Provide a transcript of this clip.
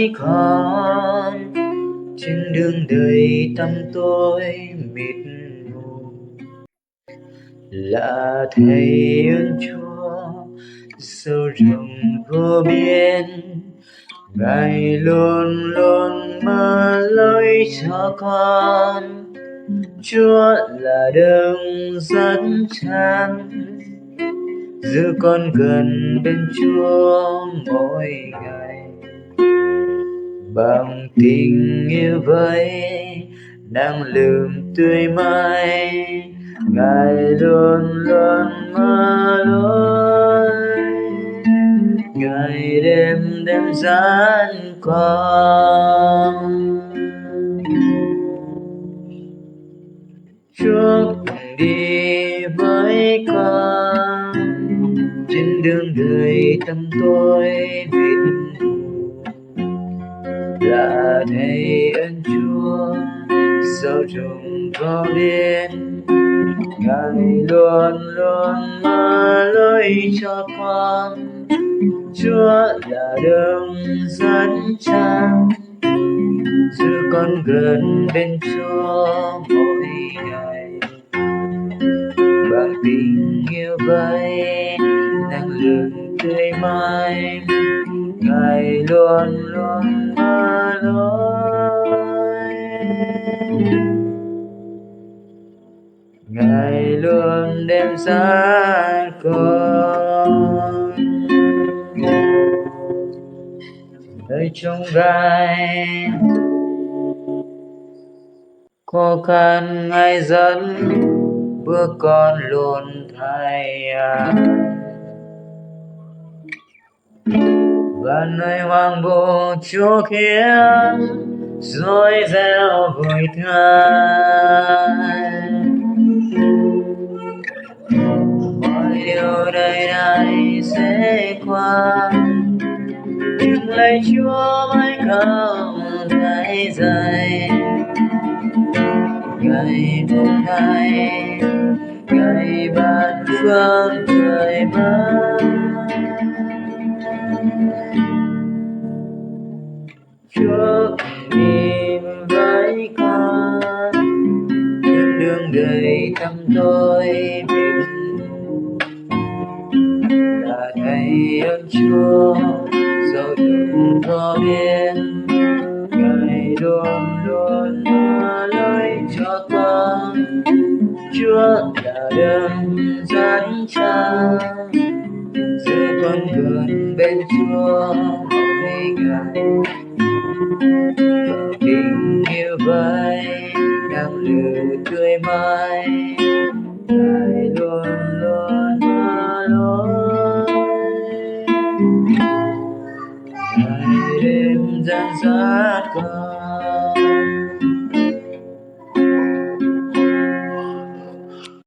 với con trên đường đời tăm tối mịt mù. Là thầy ơn Chúa sâu rộng vô biên, Ngài luôn luôn mở lối cho con. Chúa là đấng dẫn chân, giữ con gần bên Chúa mỗi ngày. Bằng tình yêu với năng lượng tươi mãi, Ngài luôn luôn mở lối, Ngài đêm đêm dẫn con. Chúa cùng đi với con trên đường đời tăm tối mịt mù. Là thầy ơn Chúa sâu rộng vô biên, Ngài luôn luôn mở lối cho con. Chúa là đấng dẫn chân, giữ con gần bên Chúa mỗi ngày. Bằng tình yêu với năng lượng tươi mãi, Ngài luôn luôn mở lối, Ngài luôn đem dẫn con. Nơi trông gai khó khăn Ngài dẫn bước con luôn thay an, và nơi hoang vu Chúa khiến dối reo vội thay. Mọi điều đời này sẽ qua, nhưng lạy Chúa mãi không thay dày. Ngài không thay, Ngài ban phương thời mới. Chúa cùng đi với con trên đường đời tăm tối mịt mù. Là thầy ơn Chúa sâu rộng vô biên, Ngài luôn luôn mở lối cho con. Chúa là đấng dẫn chân, giữ con gần bên Chúa mỗi ngày. Bằng tình yêu với năng lượng tươi mãi, Ngài luôn luôn mở lối, Ngài đêm dẫn dắt con.